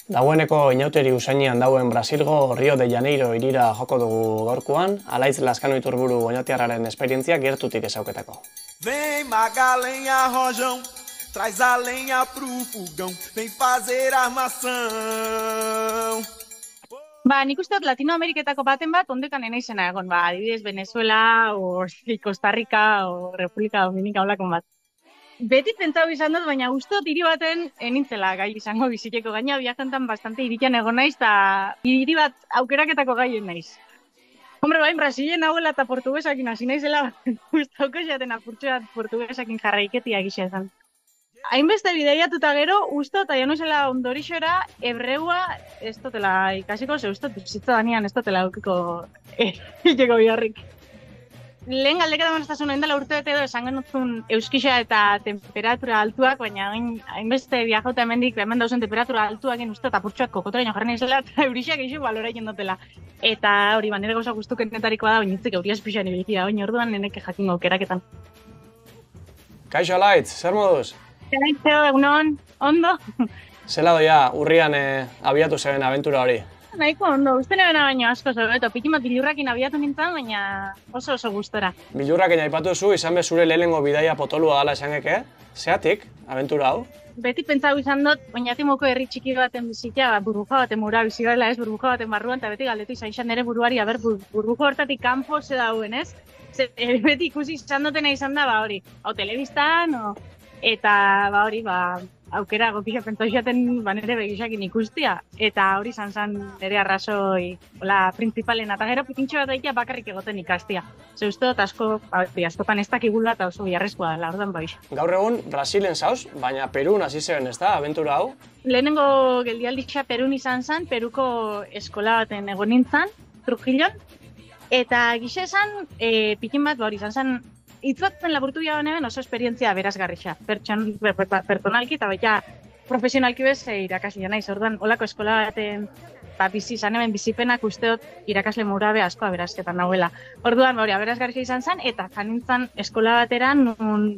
Dagoeneko inauteri usainian dauen Brasilgo Rio de Janeiro irira joko dugu gaurkoan, Alaitz Lazkano Iturburu oñatiarraren esperientzia gertutik ezauketako. Vem Magalenha Rojão, traz a lenha pro fogão, vem fazer armação. Nik uste dut Latinoameriketako baten bat ondekan enaizena egon, adibidez Venezuela, o Costa Rica, o República Dominika olakon bat. Beti pentsatu izan dut, baina uste dut hiri baten enintzela gai izango biziteko gaina viajantan bastante hiritan egon naiz, eta hiri bat aukeraketako gaien naiz. Hombre, bain, Brasilen hauela eta portuguesakin hasi naizela, gustauko jaten apurtxoat portuguesakin jarraiketia gisa izan. Hainbeste bideiatuta gero, uste eta januizela ondorixora, hebreua ez dutela ikasiko, ze uste bizitza danian ez dutela aukiko ikeko biharrik. Lehen galdeketa manaztasun oindela urte edo esan genutzen euskisa eta temperatura altuak, baina hainbeste viajauta hemendik hemen dauzen temperatura altuak uste eta apurtxoak kokotoraino jarri naizela eta eurixak eixo balora egin dutela. Eta hori, nire gauza guztukenetarikoa da, oinitzik euriaz pixan ibilikia, orduan neneke jakin aukeraketan. Kaixo Alaitz, zer moduz? Kaixo, egunon, ondo? Zela doia, urrian abiatu zeben abentura hori? Nahiko ondo, uste nebena baino asko zobeto, pikin bat bilurrakin abiatu nintzen, baina oso gustora. Bilurrakin aipatu zu, izan be zure lehenengo bidaia potolua gala esan eke? Zeatik, abentura hau? Beti pentsau izan dut, oinatimoko herri txiki baten bizitia, burbuja baten mura bizigala ez, burbuja baten barruan, eta beti galdetu izan nire buruari, burbuja hortatik kanpo ze dauen, ez? Beti ikusi izan dutena izan da, hori, hau telebistan, eta hori, aukera gopia pentsau jaten nire begisakin ikustia. Eta hori izan zen nire arrazoi principalena. Eta gero pitintxo bat daitea bakarrik egoten ikastia. Ze uste dut askotan ez dakigula eta oso biharrezkoa dela, orduan baix. Gaur egun Brasilen zauz, baina Perun hasi zeben ez da, abentura hau? Lehenengo geldialdixa Perun izan zen, Peruko eskola baten egon nintzen, Trujillon. Eta gixe esan, pikin bat hori izan zen, itzatzen laburtu jauen eben oso esperientzia berazgarrixa. Pertsonalki eta baita profesionalki bez irakasle naiz. Orduan, olako eskola baten bizi izan eben bizipenak usteot irakasle murabe asko aberazketan nahuela. Orduan, aberazgarrixa izan zen, eta janintzen eskola bateran nun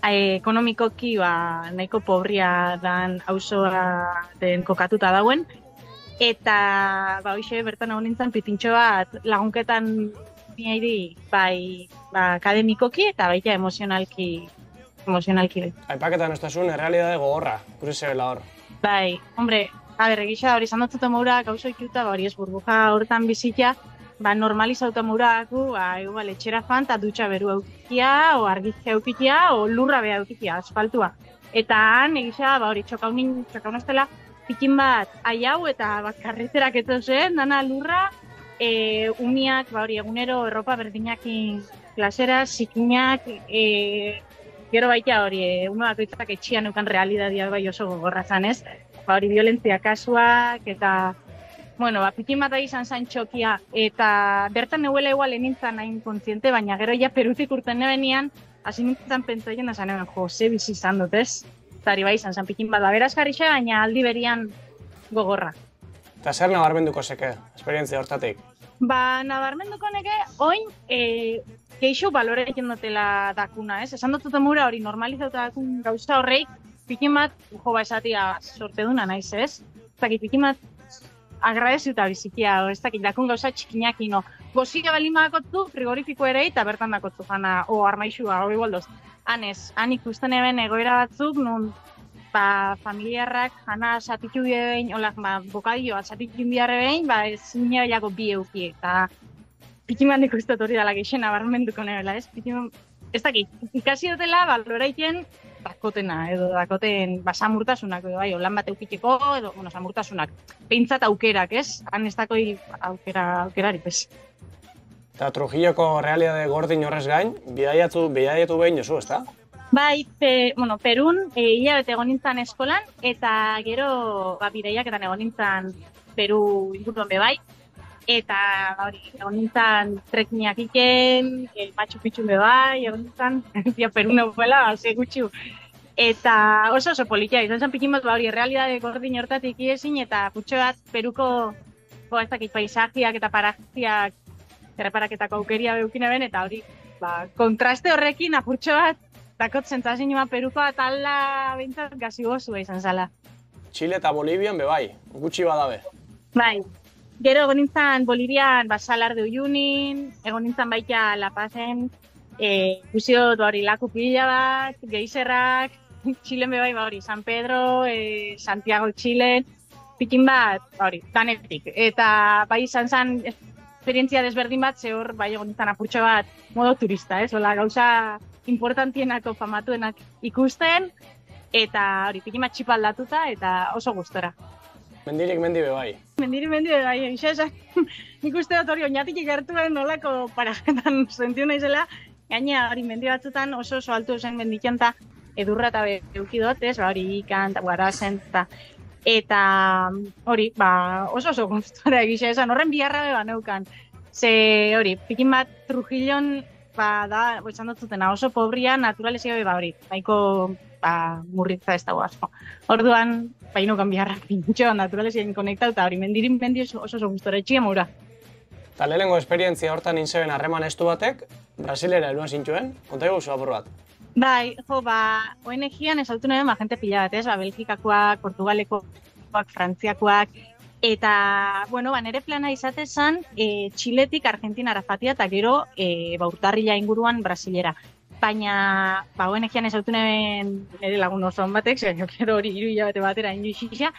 ekonomikoki nahiko pobria dan auzoa den kokatuta dauen. Eta, hoxe, bertan egon nintzen pitintxo bat lagunketan niri, akademikoki eta baita emozionalki. Aipaketan ez da zuen, errealidade gogorra, gure zebela hor. Bai, hombre, egisa hori izan dut maura gauzo ikiuta, hori ez burbuja horretan bizita, normalizauta mauraku, igual etxera fan, eta dutxa beru eukitia, o argizia eukitia, o lurra beha eukitia, asfaltua. Eta han, egisa, hori txokaun estela, pikin bat aiau eta karreterak eto zen, dana lurra, uniak, egunero erropa berdinakin klasera, zikinak, gero baita hori, uno bakoitzak etxian eukan realidadia bai oso gogorra zanez, violentzia kasuak, eta, pikin bat izan zain txokia, eta bertan neuela igual enintzen hain kontziente, baina gero ja Perutik urten nebenian, hasi nintzen pentsoien da zanen, ze bizi izan dut ez, eta hori bai izan zan pikin bat berazgarrixa, baina aldi berian gogorra. Eta zer nabarmenduko zeke, esperientzia hortatik? Nabarmenduko neke, oin, keixo balore egin dutela dakuna, ez? Esan dut mura hori normalizauta dakun gauza horreik, pikin bat, esatia sorte duna naiz, ez? Zaki, pikin bat agradeziuta bizikia, ez dakit, dakun gauza txikinakino. Gozia balin badakotzu, frigorifiko ere, eta bertan dakotzu jana, armaixua, hori baldoz. Han ikusten eben egoera batzuk, nun, familiarrak jana satitu behin, bokadioa satitu biharre behin, ez nire baiako bi euki, eta pikin bat ikustot hori dala geixen abarmenduko nebela, ez? Ez dakit, ikasi dutela, baloraiten dakotena, edo dakoten samurtasunak, edo lan bat eukiteko, edo samurtasunak, peintzat aukerak, ez? Han ez dako aukerarik, ez? Eta Trujilloko realidade gordin horrez gain, bidaiatu behin jozu, ez da? Bai, Perun hilabete egon nintzen eskolan, eta gero bidaiaketan egon nintzen Peru inguruan bebai, eta egon nintzen trekniak iken, Machu Picchu bebai, egon nintzen, Peru neuela, ze gutxu. Eta oso politia, izan zen pikin bat, realidade gordin hortatik iezin, eta putxo bat Peruko paisajiak eta parajiak erreparaketako aukeria behukin eben, eta hori, kontraste horrekin apurtxo bat, dakot zentzazin Peruko atala bintzat gazi gozua izan zala. Txile eta Bolivian bebai, gutxi badabe. Bai, gero egon nintzen Bolivian Salar de Uyunin, egon nintzen baita La Pazen, guziot hori laku pila bat, geizerrak, Txilen bebai hori, San Pedro, Santiago Txilen, pikin bat, hori, danetik. Eta bai izan zen esperientzia desberdin bat, ze hor bai egon nintzen apurtxo bat modo turista, hola gauza importantienako famatuenak ikusten, eta hori, pikin bat txipa aldatuta, eta oso gustora. Mendirik mendi bebai. Mendirik mendi bebai, esan, nik uste dut hori oinatik gertuen nolako parajetan sentiu naizela, gaina hori mendi batzutan oso altu zen mendikian eta edurra eta eukidot, ez, hori ikan, guarazen, eta hori, oso gustora egisa esan, horren biharra beba neukan. Ze hori, pikin bat Trujillon, da, esan dut zutena, oso pobria naturalezia beba hori, baiko murritza ez dago asko. Orduan, inukan biharrak pintxo, naturaleziain konektauta, hori, mendirin mendi oso gustora etxia maura. Eta lehenengo esperientzia hortan inzeben harreman estu batek, Brasilera heluen zintuen, konta egu apur bat. Bai, ONG-an esautu nahi jente pila bat, ez? Belgikakoak, Portugalekoak, Frantziakoak, eta, nire plana izate zen Txiletik Argentinara fatia eta gero urtarrila inguruan Brasilera. Baina, ONG-an esautu nahi nire lagun oso batek, gero hori 3 hilabete batera induixixia,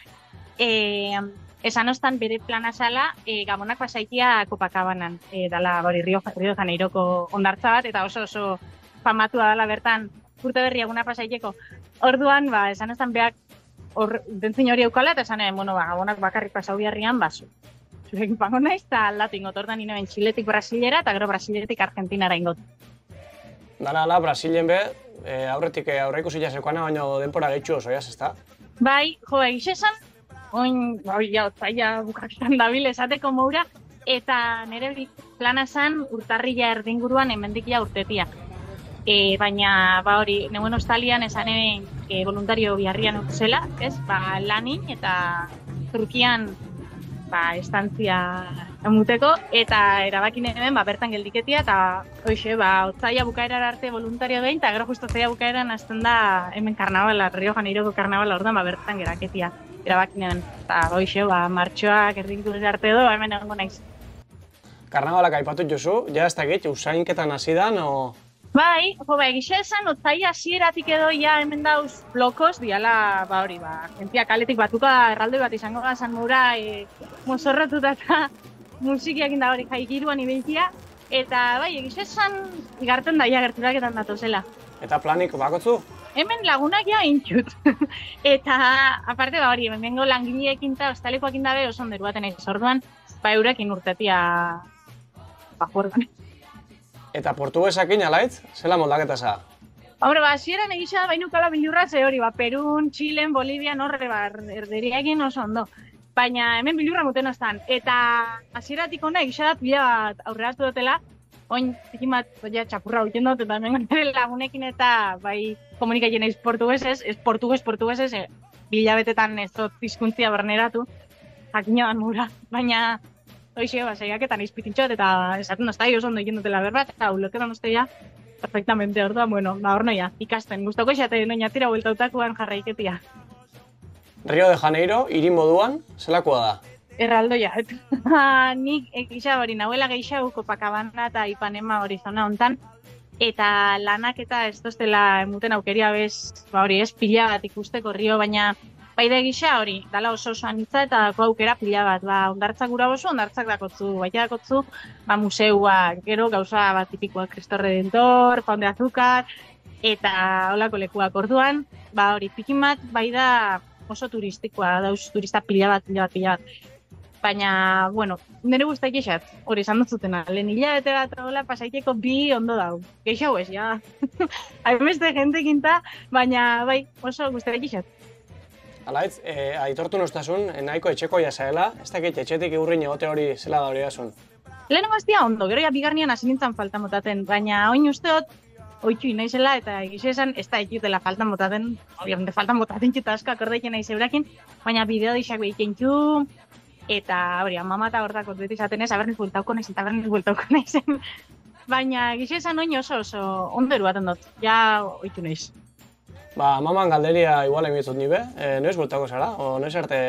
esan ostan bere plana zala Gabonak pasaitia Copacabana, dala Rio de Janeiroko ondartza bat, eta oso famatua dela bertan urte berri eguna pasaiteko. Orduan, esan ostan beak dentzin hori eukala, eta esan Gabonak bakarrik pasau biharrian, zurekin pango naiz, eta aldatu ingot, orduan inoen Txiletik Brasilera, eta gero Brasiletik Argentinara ingot. Dala, Brasilen be, aurretik aurreiko zila zekoana, baina denpora gehitxu oso, ezta? Bai, egiz esan, otzaia bukaketan dabil esateko moura, eta nire plana zen urtarrila erdinguruan hemendikia urtetia. Baina, hori, neuen ostalian esan voluntario biharrian utzela, ez, lanin eta Turkian estantzia emuteko, eta erabakin hemen bertan geldiketia, eta otzaia bukaerar arte voluntario behin, eta gero justo otzaia bukaeran azten da hemen karnabala, Rio Janeiroko karnabala orduan bertan geraketia. Erabakinean, eta martxoak erdinkurri arte edo, hemen egongo naiz. Karnabalak aipatut jozu, ez dakit, usainketan hasi dan, o...? Bai, egisa esan, otzaia hasieratik edo hemen dauz blokoz, diala, gentia kaletik batuka erraldoi bat izango gazan mura, mozorrotuta eta musikiakin da hori jaikiruan ibiltia, eta egisa esan, igarten daia gerturaketan datozela. Eta planik bakotzu? Hemen lagunak ja intxut. Eta, aparte, hori, hemen bengo langileekin eta ostalekoakin dabe oso onderuaten ez. Orduan, eurekin urtetia juergan. Eta portuguesakin alaitz, zela moldaketa za? Hasieran egisa bainukala bilurra ze hori, Perun, Txilen, Bolivian, horre, erderiakin oso ondo. Baina hemen bilurra muten ostan. Eta hasieratik hona egisa da pila bat aurreratu dutela, oin, zikin bat, txapurra huiten dut, eta hemen lagunekin eta komunikatzen eiz portuguesez, ez portuguesez, bilabetetan ez dut hizkuntzia berneratu, jakina dan mura, baina hoxe, saiaketan izpitintxot, eta esaten doztai oso ondo egin dutela berbat, eta uloketan dozteia, perfectamente, orduan, hor noia, ikasten, guztoko esate noia tira bueltautakuan jarraiketia. Rio de Janeiro, hiri moduan, zelakoa da? Erraldoia, nik egisa hori nahuela gehiago Copacabana eta Ipanema hori zona hontan, eta lanak eta ez doztela emuten aukeria hori ez pila bat ikusteko Rio, baina baida egisa hori, dala oso anitza eta aukera pila bat, ondartzak gura oso, ondartzak dakotzu, baita dakotzu, museuak, gero gauza bat tipikoak, Cristo Redentor, Pan de Azúcar, eta holako lekuak orduan, hori pikin bat, baida oso turistikoa, dauz turista pila bat. Baina, nire guztaik esat, hori esan dut zutena, lehen hilabete bat hola pasaiteko bi ondo dau. Geixau ez, ja. Hainbeste jentekinta, baina oso guztaik esat. Alaitz, aitortu nostazun, nahiko etxeko jasaela, ez dakit etxetik eurrin egote hori zela da hori asun. Lehenengo ez dia ondo, gero ja bigarnian hasi nintzen falta motaten, baina oin usteot, oitxu inaizela eta egizu esan ez da ekutela faltan motaten, obviamente faltan motaten txuta asko akordaiken naiz eurakin, baina bideo dixak behiken txu, eta hori, mama eta hortakot beti izaten ez, aberniz bueltauko naizen, baina egizu esan oin oso ondo eruaten dut, ja oitxu naiz. Maman galderia igual emitzut nibe, noiz bultako zara, o noiz arte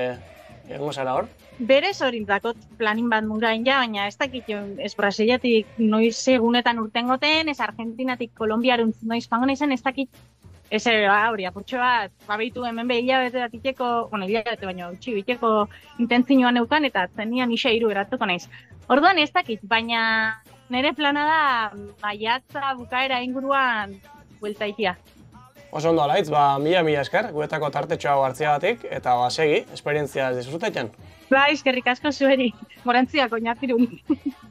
egongo zara hor? Berez horintzakot planin bat murain ja, baina ez dakit ez Brasiliatik noiz egunetan urtengoten, ez Argentinatik Kolombiaruntz noiz joango naizen, ez dakit. Ez hori, apurtxo bat, behitu hemen hilabete bat iteko, hilabete baino, biteko intentzioan neukan, eta zenian isa hiru eratuko naiz. Orduan ez dakit, baina nire plana da maiatza bukaera inguruan buelta ikia. Oso ondo alaitz, mila esker, guetako tartetxo hau hartziagatik, eta segi, esperientzia ez disfrutetzen. Eskerrik asko zueri, morantziak oinatirun.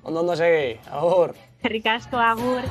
Ondo segi, agur. Eskerrik asko, agur.